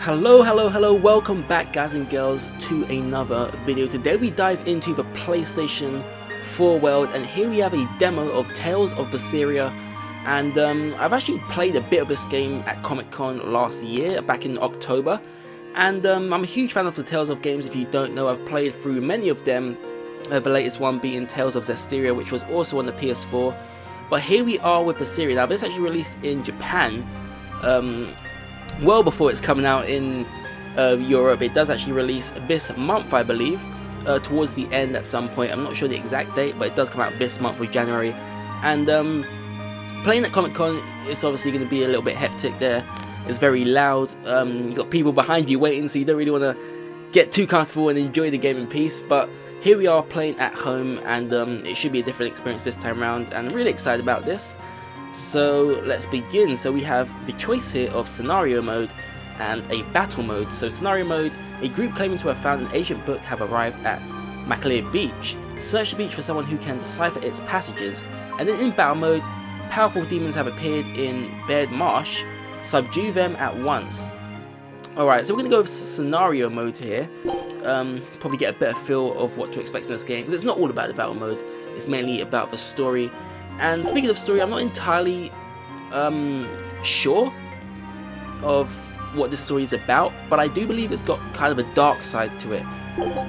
Hello, welcome back guys and girls to another video. Today we dive into the PlayStation 4 world, and here we have a demo of Tales of Berseria. And I've actually played a bit of this game at Comic-Con last year, back in October. And I'm a huge fan of the Tales of games. If you don't know, I've played through many of them. The latest one being Tales of Zestiria, which was also on the PS4. But here we are with Berseria. Now this actually released in Japan well before it's coming out in Europe. It does actually release this month, I believe, towards the end at some point. I'm not sure the exact date, but it does come out this month with January. And playing at Comic-Con, it's obviously going to be a little bit hectic there. It's very loud. You've got people behind you waiting, so you don't really want to get too comfortable and enjoy the game in peace. But here we are playing at home, and it should be a different experience this time around, and I'm really excited about this. So let's begin. So we have the choice here of scenario mode and a battle mode. So scenario mode: a group claiming to have found an ancient book have arrived at Maclear Beach. Search the beach for someone who can decipher its passages. And then in battle mode, powerful demons have appeared in Baird Marsh. Subdue them at once. Alright, so we're going to go with scenario mode here. Probably get a better feel of what to expect in this game, because it's not all about the battle mode. It's mainly about the story. And speaking of story, I'm not entirely sure of what this story is about, but I do believe it's got kind of a dark side to it,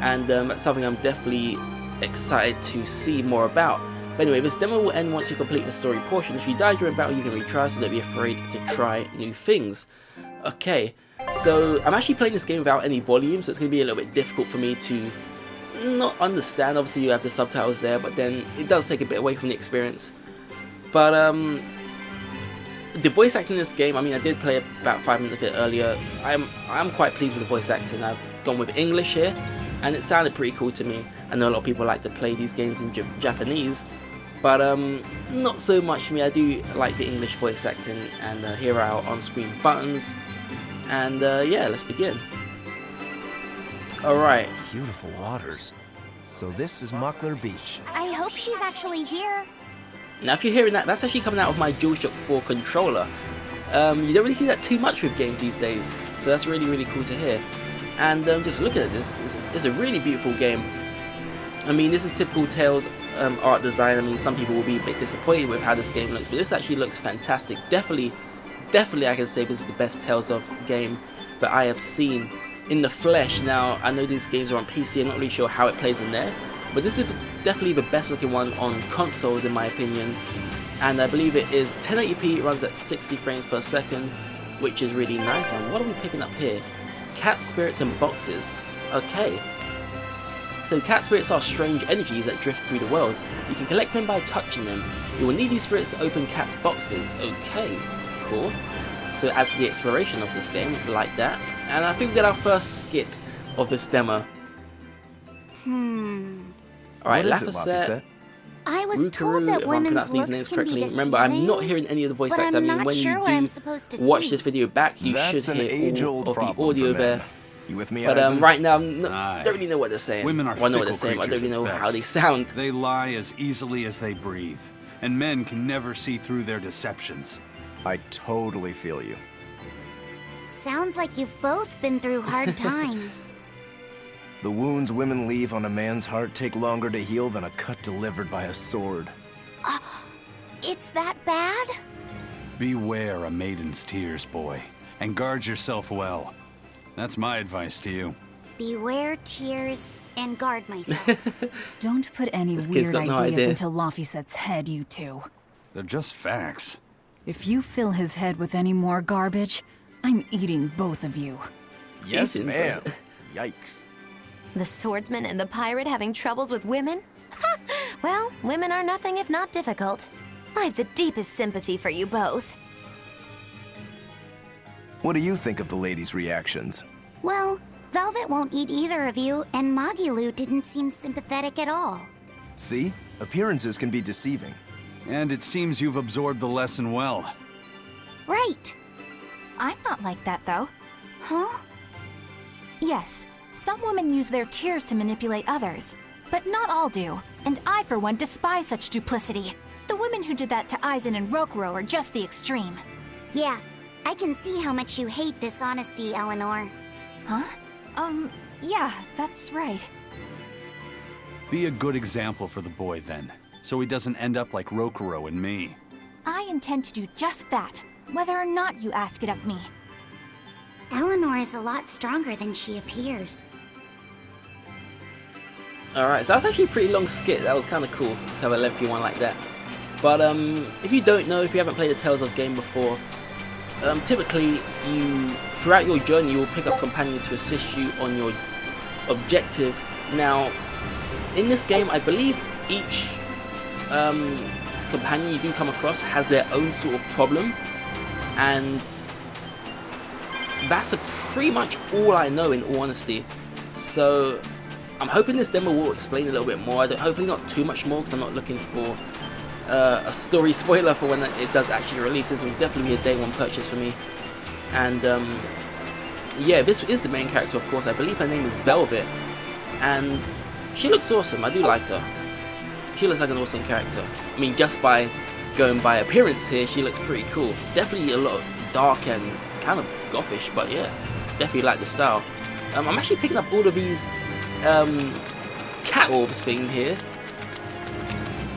and that's something I'm definitely excited to see more about. But anyway, this demo will end once you complete the story portion. If you die during battle, you can retry, so don't be afraid to try new things. Okay, so I'm actually playing this game without any volume, so it's going to be a little bit difficult for me to not understand. Obviously you have the subtitles there, but then it does take a bit away from the experience. But the voice acting in this game, I mean, I did play about 5 minutes of it earlier. I'm quite pleased with the voice acting. I've gone with English here, and it sounded pretty cool to me. I know a lot of people like to play these games in Japanese, but not so much for me. I do like the English voice acting, and here are our on-screen buttons. And yeah, let's begin. Alright. Beautiful waters. So this is Maclear Beach. I hope she's actually here. Now if you're hearing that, that's actually coming out of my DualShock 4 controller. You don't really see that too much with games these days, so that's really cool to hear. And just look at it, this is a really beautiful game. I mean, this is typical Tales art design. I mean, some people will be a bit disappointed with how this game looks, but this actually looks fantastic. Definitely I can say this is the best Tales of game that I have seen in the flesh. Now, I know these games are on PC, I'm not really sure how it plays in there, but this is definitely the best looking one on consoles in my opinion. And I believe it is 1080p, it runs at 60 frames per second, which is really nice. And what are we picking up here? Cat spirits and boxes. Okay. So cat spirits are strange energies that drift through the world. You can collect them by touching them. You will need these spirits to open cat's boxes. Okay, cool. So it adds to the exploration of this game, like that. And I think we got our first skit of this demo. Alright, Laphicet. I was told that women's looks can be deceiving. Remember, I'm not hearing any of the voice acting. I mean, when you do watch this video back, you should hear all of the audio there. You with me, but right now, I don't really know what they're saying. Women are I know what they're saying, but I don't really know how they sound. They lie as easily as they breathe, and men can never see through their deceptions. I totally feel you. Sounds like you've both been through hard times. The wounds women leave on a man's heart take longer to heal than a cut delivered by a sword. It's that bad? Beware a maiden's tears, boy, and guard yourself well. That's my advice to you. Beware tears and guard myself. Don't put any weird ideas into Laphicet's head, you two. They're just facts. If you fill his head with any more garbage, I'm eating both of you. Yes, ma'am. Yikes. The swordsman and the pirate having troubles with women? Well, women are nothing if not difficult. I've the deepest sympathy for you both. What do you think of the ladies' reactions? Well, Velvet won't eat either of you, and Magilu didn't seem sympathetic at all. See? Appearances can be deceiving. And it seems you've absorbed the lesson well. Right. I'm not like that, though. Huh? Yes, some women use their tears to manipulate others, but not all do, and I, for one, despise such duplicity. The women who did that to Aizen and Rokuro are just the extreme. Yeah, I can see how much you hate dishonesty, Eleanor. Huh? Yeah, that's right. Be a good example for the boy, then, so he doesn't end up like Rokuro and me. I intend to do just that, whether or not you ask it of me. Eleanor is a lot stronger than she appears. Alright, so that's actually a pretty long skit. That was kind of cool to have a lengthy one like that. But if you don't know, if you haven't played a Tales of game before, typically throughout your journey you will pick up companions to assist you on your objective. Now, in this game, I believe each companion you do come across has their own sort of problem, and that's pretty much all I know, in all honesty. So I'm hoping this demo will explain a little bit more. Hopefully not too much more, because I'm not looking for a story spoiler for when it does actually release. This will definitely be a day one purchase for me. And yeah, this is the main character, of course. I believe her name is Velvet, and she looks awesome. I do like her. She looks like an awesome character. I mean, just by going by appearance here, she looks pretty cool. Definitely a lot dark and kind of gothish, but yeah, definitely like the style. I'm actually picking up all of these cat orbs thing here.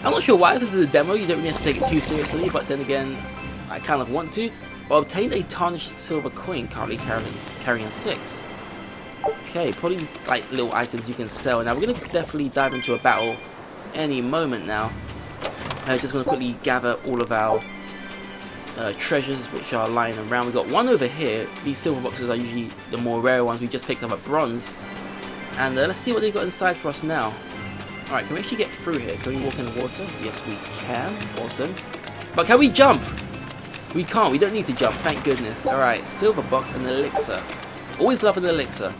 I'm not sure why. This is a demo, you don't really have to take it too seriously, but then again, I kind of want to. But I obtained a tarnished silver coin, currently carrying 6. Okay, probably like little items you can sell. Now we're going to definitely dive into a battle any moment now. Just going to quickly gather all of our treasures which are lying around. We've got one over here. These silver boxes are usually the more rare ones. We just picked up at bronze. And let's see what they've got inside for us now. Alright, can we actually get through here? Can we walk in the water? Yes, we can. Awesome. But can we jump? We can't. We don't need to jump. Thank goodness. Alright, silver box and elixir. Always love an elixir.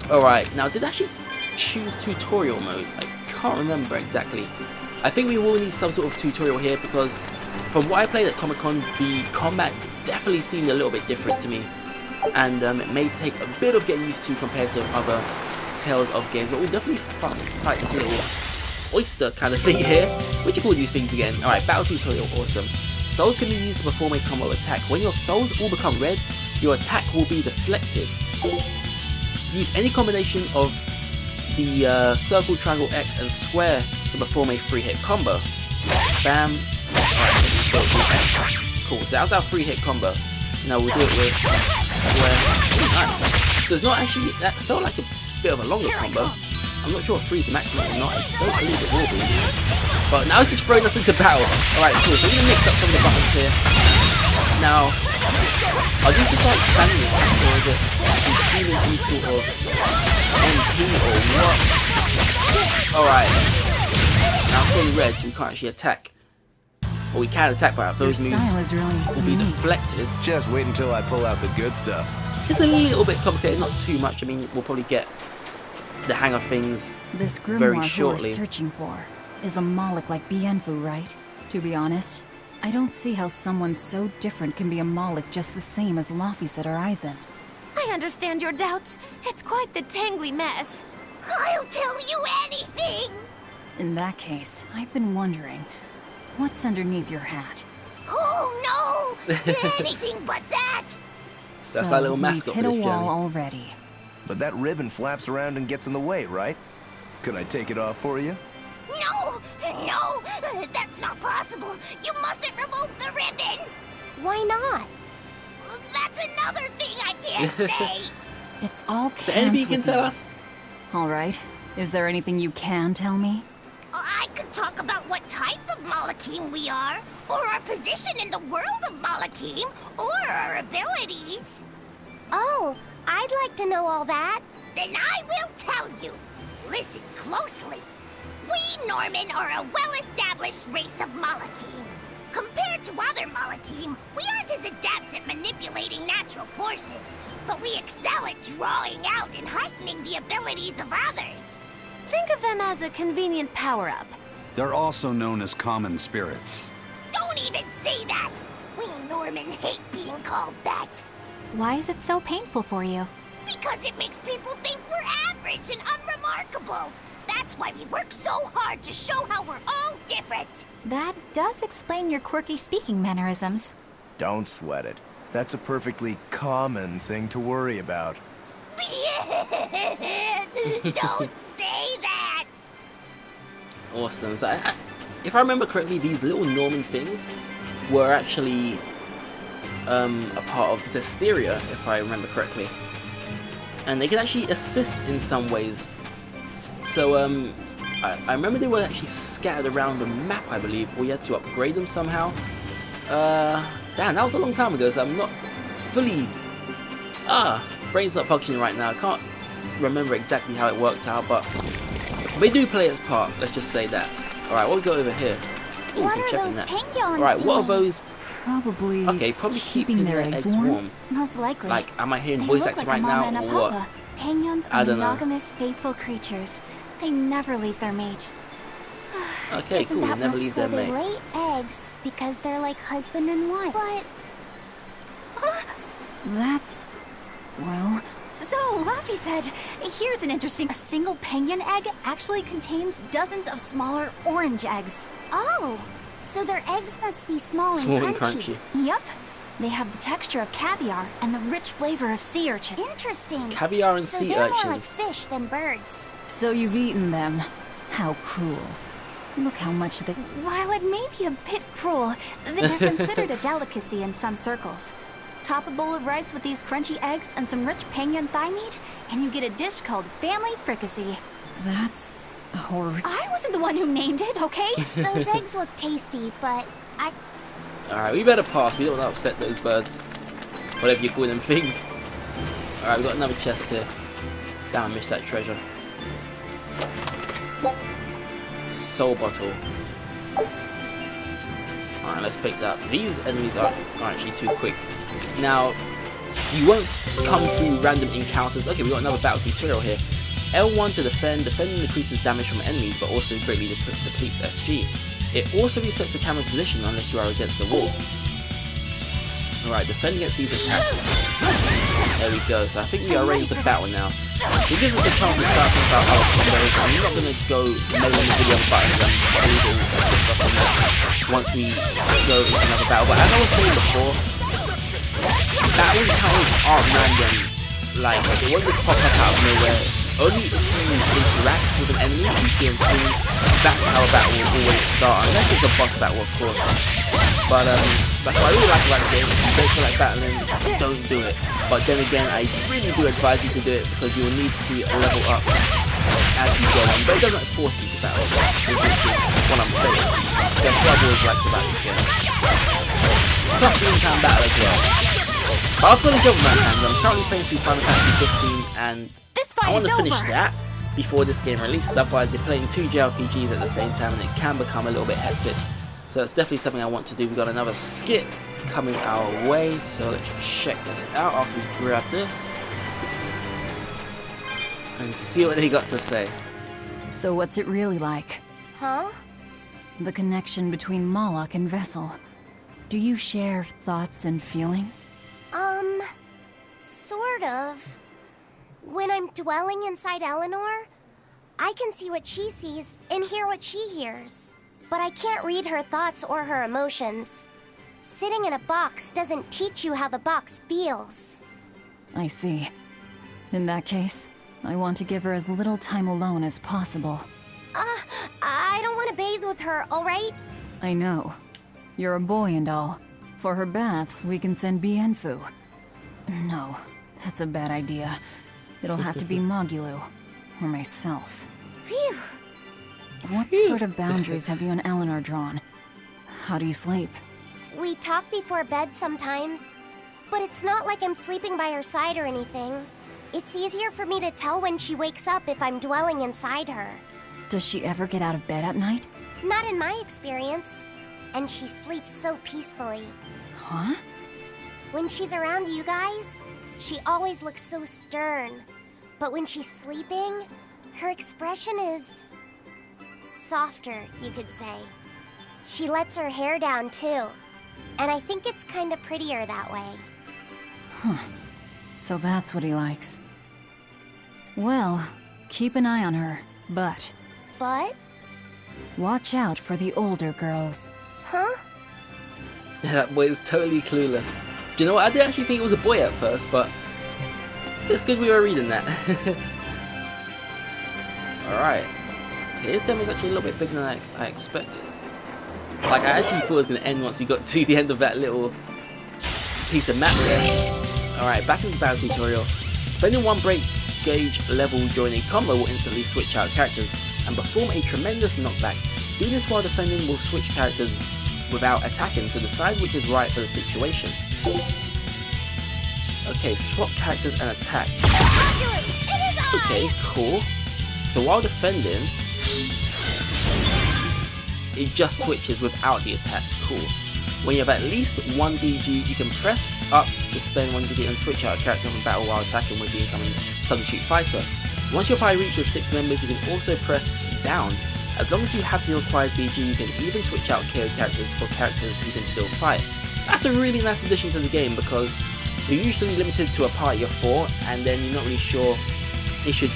Alright, now did I actually choose tutorial mode? I can't remember exactly. I think we will need some sort of tutorial here, because from what I played at Comic-Con, the combat definitely seemed a little bit different to me. And it may take a bit of getting used to compared to other Tales of games, but we'll definitely fight this little oyster kind of thing here. What do you call these things again? Alright, battle tutorial, awesome. Souls can be used to perform a combo attack. When your souls all become red, your attack will be deflected. Use any combination of the circle, triangle, X, and square to perform a 3-hit combo. Bam. Alright, let's go with X. Cool, so that was our 3-hit combo. Now we'll do it with square. Nice. So it's not actually, that felt like a bit of a longer combo. I'm not sure if 3 is the maximum or not. I don't believe it will be. But now it's just throwing us into battle. Alright, cool. So we're going to mix up some of the buttons here. Now, are these just like standing attacks, or is it including any sort of MP or what? Alright. Now it's fully red, so we can't actually attack. Or we can attack, but those moves style is really will be unique. deflected. Just wait until I pull out the good stuff. It's a little bit complicated, not too much. I mean, we'll probably get the hang of things This very grimoire who we're shortly. searching for is a Moloch like Bienfu, right? To be honest, I don't see how someone so different can be a Moloch just the same as Laphicet or Aizen. I understand your doubts. It's quite the tangly mess. I'll tell you anything! In that case, I've been wondering, what's underneath your hat? Oh no! Anything but that! That's our little mascot we've for hit this a wall journey. already. But that ribbon flaps around and gets in the way, right? Could I take it off for you? No! No! That's not possible! You mustn't remove the ribbon! Why not? That's another thing I can't say! It's all Is there anything you cans can with tell you. us? All right. Is there anything you can tell me? I could talk about what type of Malachim we are, or our position in the world of Malachim, or our abilities. Oh, I'd like to know all that. Then I will tell you. Listen closely. We Norman are a well-established race of Malachim. Compared to other Malachim, we aren't as adept at manipulating natural forces, but we excel at drawing out and heightening the abilities of others. Think of them as a convenient power-up. They're also known as common spirits. Don't even say that! We Norman hate being called that. Why is it so painful for you? Because it makes people think we're average and unremarkable. That's why we work so hard to show how we're all different. That does explain your quirky speaking mannerisms. Don't sweat it. That's a perfectly common thing to worry about. Don't say that! Awesome. So if I remember correctly, these little Norman things were actually a part of Berseria, if I remember correctly. And they can actually assist in some ways. So I remember they were actually scattered around the map, I believe, or you had to upgrade them somehow. Damn, that was a long time ago, so I'm not fully... brain's not functioning right now. I can't remember exactly how it worked out, but they do play its part, let's just say that. Alright, what we got over here? Ooh, What some are checking those that. penguins Alright, what are doing? those? Probably, Okay, probably keeping their eggs warm. Most likely. Like, am I hearing They voice look acting like right a mama now, and a or what? papa. Penguins I are don't know. monogamous, faithful creatures. They never leave their mate. Okay, Isn't cool, that never what- leave so their they mate. lay eggs because they're like husband and wife. But That's... well... So, Laffy said, here's an interesting... A single penguin egg actually contains dozens of smaller orange eggs. oh, so their eggs must be small, Small and and crunchy. crunchy. Yep. They have the texture of caviar and the rich flavor of sea urchin. Interesting. Caviar and So sea they're more like urchins. fish than birds. So you've eaten them. How cruel. Look how much they... While it may be a bit cruel, they are considered a delicacy in some circles. Top a bowl of rice with these crunchy eggs and some rich penguin thigh meat, and you get a dish called family fricassee. That's... horrid. I wasn't the one who named it, okay? Those eggs look tasty, but Alright, we better pass. We don't want to upset those birds. Whatever you call them things. Alright, we got another chest here. Damn, I missed that treasure. Soul bottle. Alright, let's pick that. These enemies are actually too quick. Now, you won't come through random encounters. Okay, we got another battle tutorial here. L1 to defend. Defending decreases damage from enemies, but also greatly depletes SG. It also resets the camera's position unless you are against the wall. Alright, defend against these attacks. There we go. So I think we are ready for battle now. It gives us a chance to start thinking about other combos. I'm not going to go mailing the video buttons and able to assist us on that once we go into another battle. But as I was saying before, battle encounters aren't random. Like, it won't just pop up out of nowhere. Only if you interact with an enemy, you see on screen, that's how a battle will always start. Unless it's a boss battle, of course. But that's what I really like about the game. If you don't feel like battling, don't do it. But then again, I really do advise you to do it because you will need to level up as you go on. But it doesn't force you to battle, which is what I'm saying. That's what I've always liked about this game. Plus the in-time battle as well. But I've got a job in my hands. I'm currently playing through Final Fantasy 15 and This I fight want is to finish over. that before this game releases, otherwise you're playing two JRPGs at the same time and it can become a little bit hectic. So that's definitely something I want to do. We've got another skit coming our way, so let's check this out after we grab this. And see what they got to say. So what's it really like? huh? The connection between Moloch and Vessel. Do you share thoughts and feelings? Sort of. When I'm dwelling inside Eleanor, I can see what she sees and hear what she hears. But I can't read her thoughts or her emotions. Sitting in a box doesn't teach you how the box feels. I see. In that case, I want to give her as little time alone as possible. I don't want to bathe with her, alright? I know. You're a boy and all. For her baths, we can send Bienfu. No, that's a bad idea. It'll have to be Mogulu. Or myself. Phew. What sort of boundaries have you and Eleanor drawn? How do you sleep? We talk before bed sometimes, but it's not like I'm sleeping by her side or anything. It's easier for me to tell when she wakes up if I'm dwelling inside her. Does she ever get out of bed at night? Not in my experience. And she sleeps so peacefully. Huh? When she's around you guys, she always looks so stern. But when she's sleeping, her expression is softer, you could say. She lets her hair down too. And I think it's kind of prettier that way. So that's what he likes. Well, keep an eye on her, but But, watch out for the older girls. huh? That boy is totally clueless. Do you know what? I did actually think it was a boy at first, but it's good we were reading that. Alright. Okay, this demo's actually a little bit bigger than I expected. Like, I actually thought it was going to end once we got to the end of that little piece of map there. Alright, back into the battle tutorial. Spending one break gauge level during a combo will instantly switch out characters and perform a tremendous knockback. Doing this while defending will switch characters without attacking, so decide which is right for the situation. Okay, swap characters and attack. Okay, cool. So while defending, it just switches without the attack. Cool. When you have at least one BG, you can press up to spend one BG and switch out a character from battle while attacking with the incoming substitute fighter. Once your party reaches 6 members, you can also press down. As long as you have the required BG, you can even switch out KO characters for characters you can still fight. That's a really nice addition to the game because you're usually limited to a party of 4, and then you're not really sure if you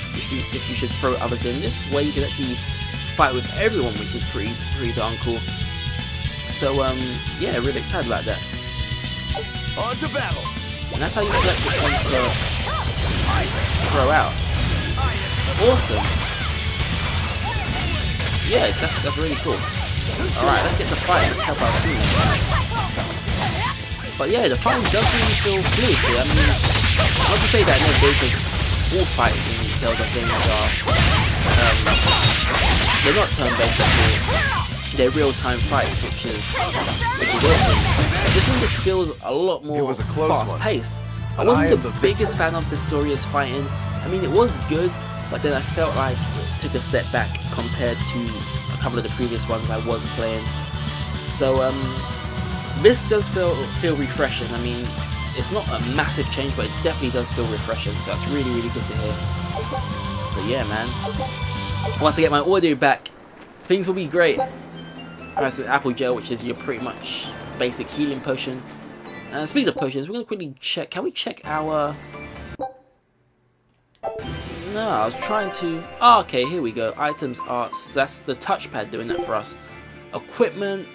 should throw others in. This way you can actually fight with everyone, which is pretty darn cool. So yeah, really excited about that. On to battle. And that's how you select which ones to throw out. Awesome. Yeah, that's really cool. Alright, let's get to fight. Let's help our team. But yeah, the fighting does really feel fluid here. I mean, not to say that no, because all fights in Tales of games are they're not turn-based at all. They're real-time fights, which is awesome. This one just feels a lot more fast-paced. I wasn't the biggest fan of Berseria fighting. I mean, it was good, but then I felt like it took a step back compared to a couple of the previous ones I was playing. So this does feel refreshing. I mean, it's not a massive change, but it definitely does feel refreshing. So that's really good to hear. So yeah, man. Once I get my audio back, things will be great. Alright, so apple gel, which is your pretty much basic healing potion. And speaking of potions, we're gonna quickly check. Can we check our? No, I was trying to. Oh, okay, here we go. Items are. So that's the touchpad doing that for us. Equipment.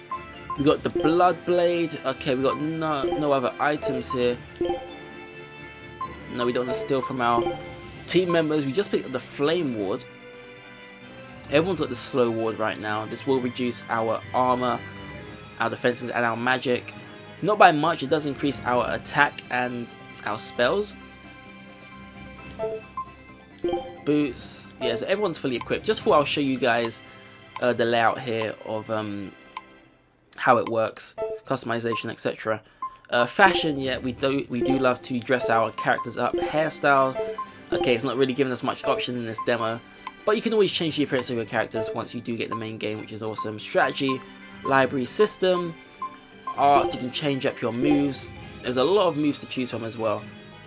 We got the blood blade. Okay, we got no other items here. No, we don't want to steal from our team members. We just picked up the flame ward. Everyone's got the slow ward right now. This will reduce our armor, our defenses, and our magic. Not by much. It does increase our attack and our spells. Boots. Yeah, so everyone's fully equipped. Just thought I'll show you guys the layout here of how it works, customization, etc. Fashion, yeah, we do love to dress our characters up. Hairstyle, okay, it's not really giving us much option in this demo, but you can always change the appearance of your characters once you do get the main game, which is awesome. Strategy, library system, arts, you can change up your moves. There's a lot of moves to choose from as well,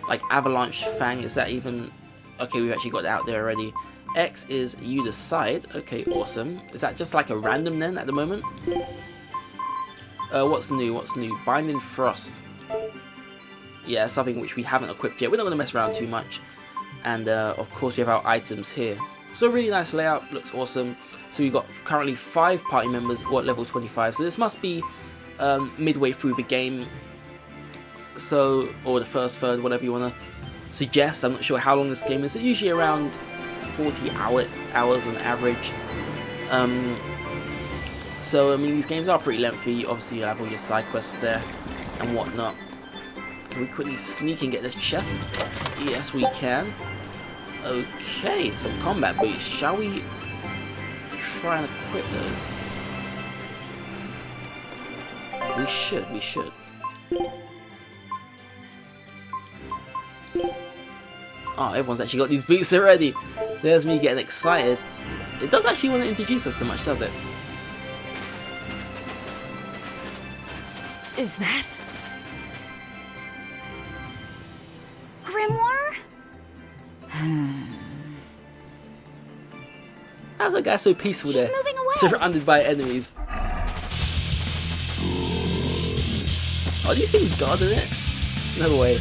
like Avalanche Fang. Is that even okay? We've actually got that out there already. X is you decide. Okay, awesome. Is that just like a random then at the moment? What's new? What's new? Binding Frost. Yeah, something which we haven't equipped yet. We're not going to mess around too much. And of course we have our items here. So really nice layout. Looks awesome. So we've got currently 5 party members at level 25. So this must be midway through the game. So, or the first third, whatever you want to suggest. I'm not sure how long this game is. It's usually around 40 hours on average. So I mean, these games are pretty lengthy. Obviously you have all your side quests there and whatnot. Can we quickly sneak and get this chest? Yes, we can. Okay, some combat boots. Shall we try and equip those? We should. Oh, everyone's actually got these boots already. There's me getting excited. It does actually want to introduce us to much, does it? Is that Grimoire? How's that guy so peaceful there? She's moving away. Surrounded by enemies. Are these things guarding it? No way.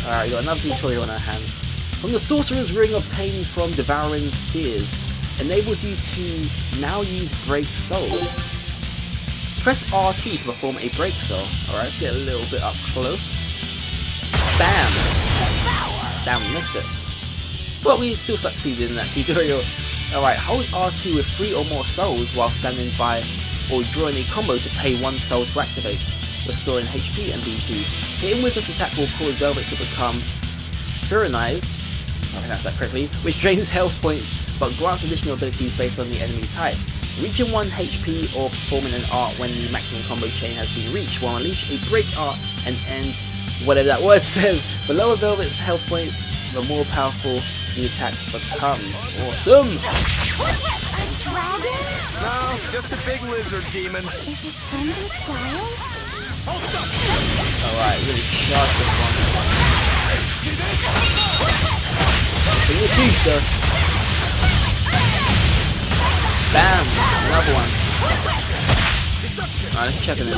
Alright, we got another tutorial on our hands. From the Sorcerer's Ring obtained from Devouring Seers, enables you to now use Break Souls. Press RT to perform a break cell. Alright, let's get a little bit up close. Bam! Damn, we missed it. But we still succeeded in that tutorial. Alright, hold R2 with 3 or more souls while standing by or drawing a combo to pay 1 soul to activate, restoring HP and BP. Hitting with this attack will cause Velvet to become Tyrannized, I pronounce that correctly, which drains health points but grants additional abilities based on the enemy type. Reaching 1 HP or performing an art when the maximum combo chain has been reached will unleash a break art and end whatever that word says. The lower Velvet's health points, the more powerful the attack becomes. Awesome! A dragon? No, just a big lizard demon. Is it friends with Brian? Alright, really charge this one. Bring your teeth though. Bam! Another one. Alright, let's check it in.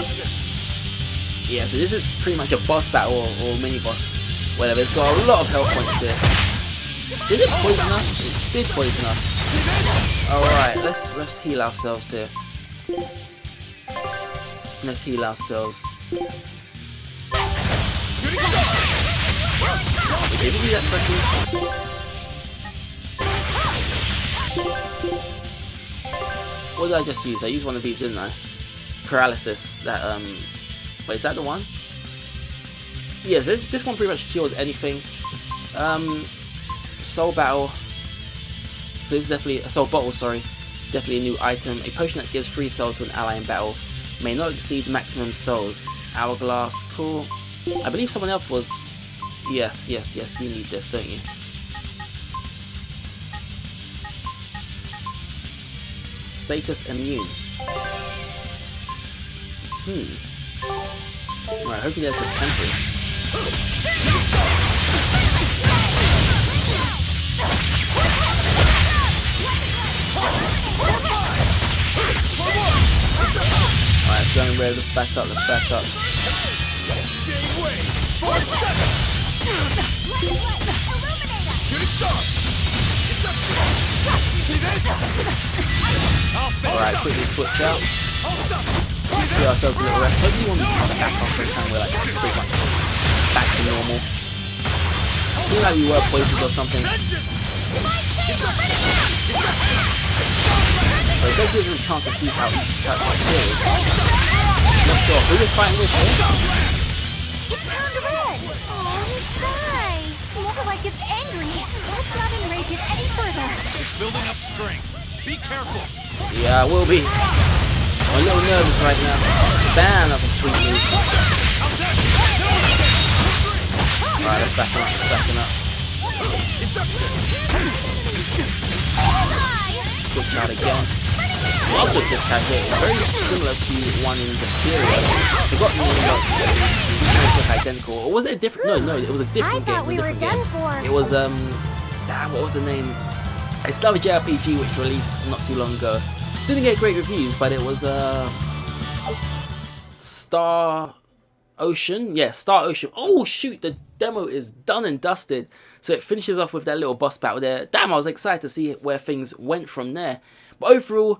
Yeah, so this is pretty much a boss battle or mini boss. Whatever, it's got a lot of health points here. Did it poison us? It did poison us. Alright, let's heal ourselves here. Let's heal ourselves. Wait, did we do that correctly? What did I just use? I used one of these, didn't I? Paralysis. That wait, is that the one? Yes, this one pretty much cures anything. Soul Battle. So this is definitely a Soul Bottle, sorry. Definitely a new item. A potion that gives 3 souls to an ally in battle. May not exceed maximum souls. Hourglass, cool. I believe someone else was. Yes, you need this, don't you? Status immune. Alright, hopefully that's just temporary. Alright, it's going red, let's back up, Alright, quickly switch out. Give ourselves a little rest. Hopefully when we come back after a time we're like pretty much back to normal. Seems like we were poisoned or something. But it does give us a chance to see how each type of skill is. Not sure who we're fighting with here. It's turned red! Oh, he's shy! More like it's angry. Let's not enrage it any further. It's building up strength. Be careful. Yeah, I will be. I'm a little nervous right now. Bam, that's a sweet move. Alright, let's back up, Switch out again. Love with this character. It's very similar to one in Berseria. I forgot the name, but look identical. Or was it a different? No, it was a different game. I thought we were done for. It was damn, what was the name? It's another JRPG which released not too long ago. Didn't get great reviews, but it was Star Ocean. Yeah, Star Ocean. Oh shoot, the demo is done and dusted. So it finishes off with that little boss battle there. Damn, I was excited to see where things went from there. But overall,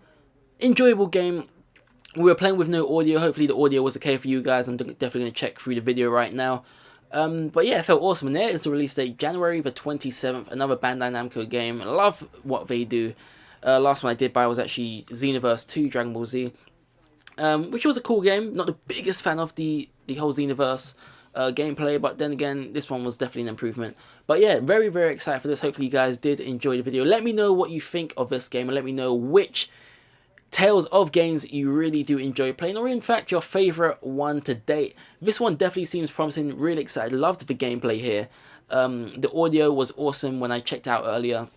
enjoyable game. We were playing with no audio. Hopefully the audio was okay for you guys. I'm definitely going to check through the video right now. But yeah, it felt awesome. And there is the release date, January the 27th. Another Bandai Namco game. I love what they do. Last one I did buy was actually Xenoverse 2 Dragon Ball Z. Which was a cool game. Not the biggest fan of the whole Xenoverse gameplay, but then again, this one was definitely an improvement. But yeah, very, very excited for this. Hopefully you guys did enjoy the video. Let me know what you think of this game, and let me know which Tales of games you really do enjoy playing, or in fact your favorite one to date. This one definitely seems promising. Really excited. Loved the gameplay here. The audio was awesome when I checked out earlier.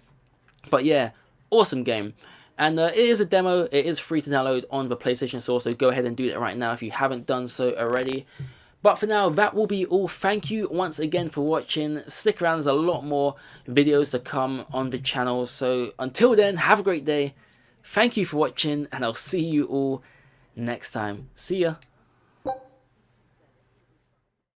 But yeah, awesome game. And it is a demo. It is free to download on the PlayStation Store, so go ahead and do that right now if you haven't done so already. But for now, that will be all. Thank you once again for watching. Stick around, there's a lot more videos to come on the channel. So until then, have a great day. Thank you for watching, and I'll see you all next time. See ya.